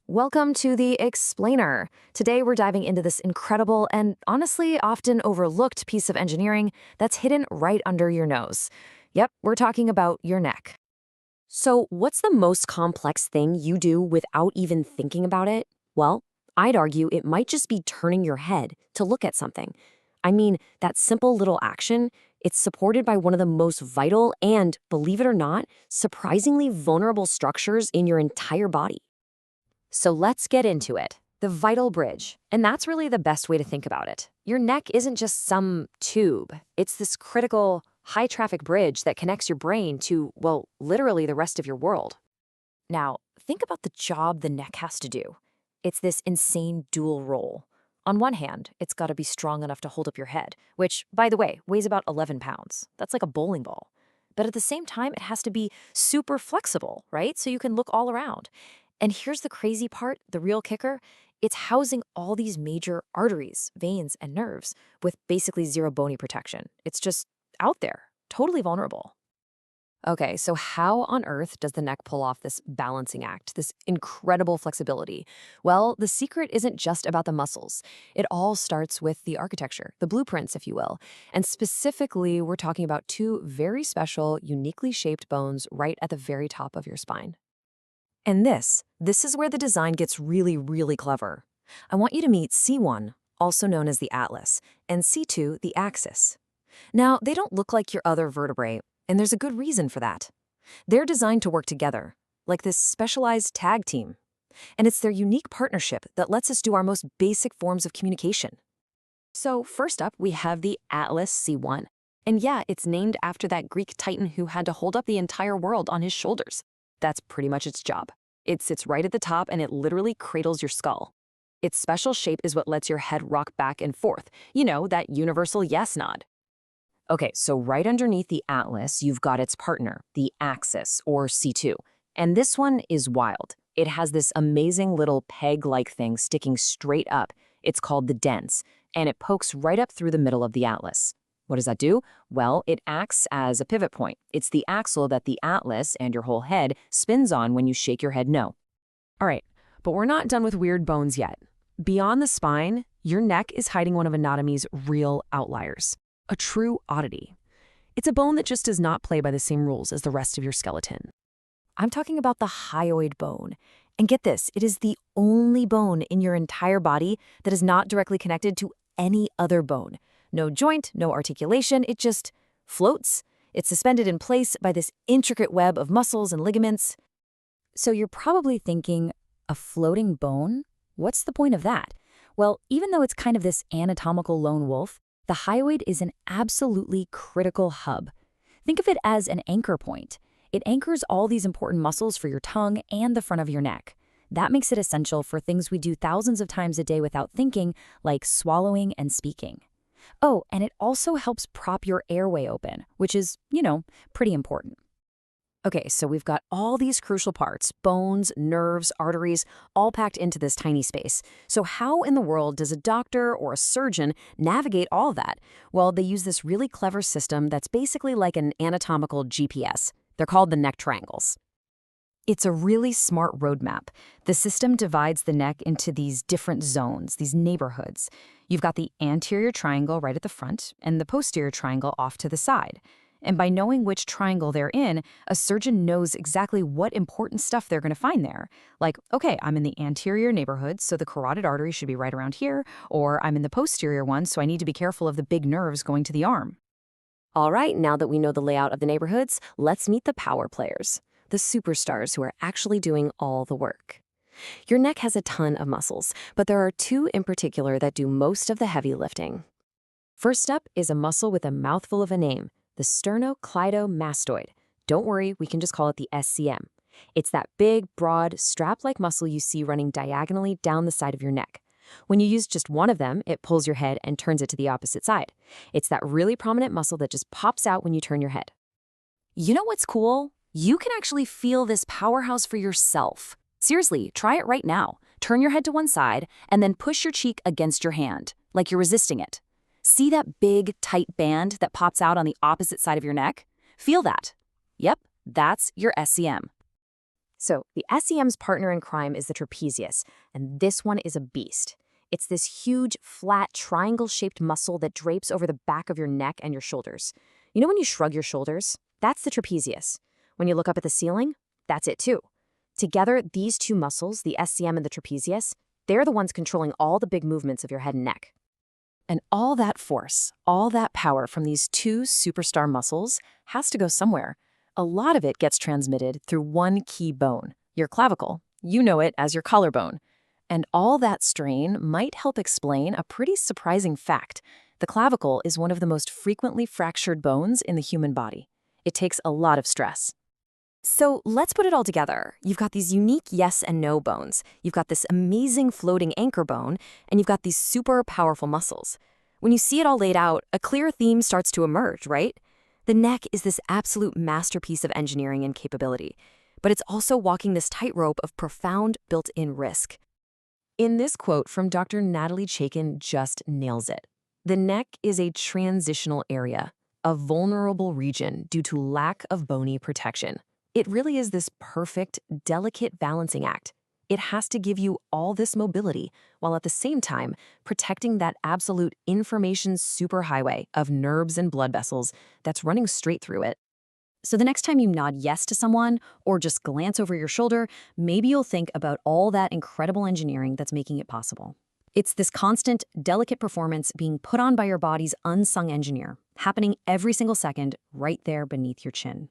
Welcome to the Explainer. Today we're diving into this incredible and honestly often overlooked piece of engineering that's hidden right under your nose. Yep, we're talking about your neck. So, what's the most complex thing you do without even thinking about it? Well, I'd argue it might just be turning your head to look at something. I mean, that simple little action, it's supported by one of the most vital and, believe it or not, surprisingly vulnerable structures in your entire body. So let's get into it. The vital bridge. And that's really the best way to think about it. Your neck isn't just some tube. It's this critical, high-traffic bridge that connects your brain to, well, literally the rest of your world. Now, think about the job the neck has to do. It's this insane dual role. On one hand, it's got to be strong enough to hold up your head, which, by the way, weighs about 11 pounds. That's like a bowling ball. But at the same time, it has to be super flexible, right? So you can look all around. And here's the crazy part, the real kicker. It's housing all these major arteries, veins, and nerves with basically zero bony protection. It's just out there, totally vulnerable. Okay, so how on earth does the neck pull off this balancing act, this incredible flexibility? Well, the secret isn't just about the muscles. It all starts with the architecture, the blueprints, if you will. And specifically, we're talking about two very special, uniquely shaped bones right at the very top of your spine. And this is where the design gets really, really clever. I want you to meet C1, also known as the atlas, and C2, the axis. Now, they don't look like your other vertebrae, and there's a good reason for that. They're designed to work together, like this specialized tag team. And it's their unique partnership that lets us do our most basic forms of communication. So first up, we have the Atlas C1. And yeah, it's named after that Greek titan who had to hold up the entire world on his shoulders. That's pretty much its job. It sits right at the top and it literally cradles your skull. Its special shape is what lets your head rock back and forth. You know, that universal yes nod. Okay, so right underneath the atlas, you've got its partner, the axis, or C2. And this one is wild. It has this amazing little peg-like thing sticking straight up. It's called the dens, and it pokes right up through the middle of the atlas. What does that do? Well, it acts as a pivot point. It's the axle that the atlas and your whole head spins on when you shake your head no. All right, but we're not done with weird bones yet. Beyond the spine, your neck is hiding one of anatomy's real outliers. A true oddity. It's a bone that just does not play by the same rules as the rest of your skeleton. I'm talking about the hyoid bone. And get this, it is the only bone in your entire body that is not directly connected to any other bone. No joint, no articulation, it just floats. It's suspended in place by this intricate web of muscles and ligaments. So you're probably thinking, a floating bone? What's the point of that? Well, even though it's kind of this anatomical lone wolf, the hyoid is an absolutely critical hub. Think of it as an anchor point. It anchors all these important muscles for your tongue and the front of your neck. That makes it essential for things we do thousands of times a day without thinking, like swallowing and speaking. Oh, and it also helps prop your airway open, which is, pretty important. Okay, so we've got all these crucial parts, bones, nerves, arteries, all packed into this tiny space. So how in the world does a doctor or a surgeon navigate all of that? Well, they use this really clever system that's basically like an anatomical GPS. They're called the neck triangles. It's a really smart roadmap. The system divides the neck into these different zones, these neighborhoods. You've got the anterior triangle right at the front and the posterior triangle off to the side. And by knowing which triangle they're in, a surgeon knows exactly what important stuff they're going to find there. Like, okay, I'm in the anterior neighborhood, so the carotid artery should be right around here, or I'm in the posterior one, so I need to be careful of the big nerves going to the arm. All right, now that we know the layout of the neighborhoods, let's meet the power players, the superstars who are actually doing all the work. Your neck has a ton of muscles, but there are two in particular that do most of the heavy lifting. First up is a muscle with a mouthful of a name, the sternocleidomastoid. Don't worry, we can just call it the SCM. It's that big, broad, strap-like muscle you see running diagonally down the side of your neck. When you use just one of them, it pulls your head and turns it to the opposite side. It's that really prominent muscle that just pops out when you turn your head. You know what's cool? You can actually feel this powerhouse for yourself. Seriously, try it right now. Turn your head to one side and then push your cheek against your hand, like you're resisting it. See that big, tight band that pops out on the opposite side of your neck? Feel that. Yep, that's your SCM. So the SEM's partner in crime is the trapezius, and this one is a beast. It's this huge, flat, triangle-shaped muscle that drapes over the back of your neck and your shoulders. You know when you shrug your shoulders? That's the trapezius. When you look up at the ceiling, that's it too. Together, these two muscles, the SCM and the trapezius, they're the ones controlling all the big movements of your head and neck. And all that force, all that power from these two superstar muscles has to go somewhere. A lot of it gets transmitted through one key bone, your clavicle. You know it as your collarbone. And all that strain might help explain a pretty surprising fact. The clavicle is one of the most frequently fractured bones in the human body. It takes a lot of stress. So let's put it all together. You've got these unique yes and no bones. You've got this amazing floating anchor bone, and you've got these super powerful muscles. When you see it all laid out, a clear theme starts to emerge, right? The neck is this absolute masterpiece of engineering and capability, but it's also walking this tightrope of profound built-in risk. In this quote from Dr. Nathalie Chacon just nails it. The neck is a transitional area, a vulnerable region due to lack of bony protection. It really is this perfect, delicate balancing act. It has to give you all this mobility while at the same time protecting that absolute information superhighway of nerves and blood vessels that's running straight through it. So the next time you nod yes to someone or just glance over your shoulder, maybe you'll think about all that incredible engineering that's making it possible. It's this constant, delicate performance being put on by your body's unsung engineer, happening every single second right there beneath your chin.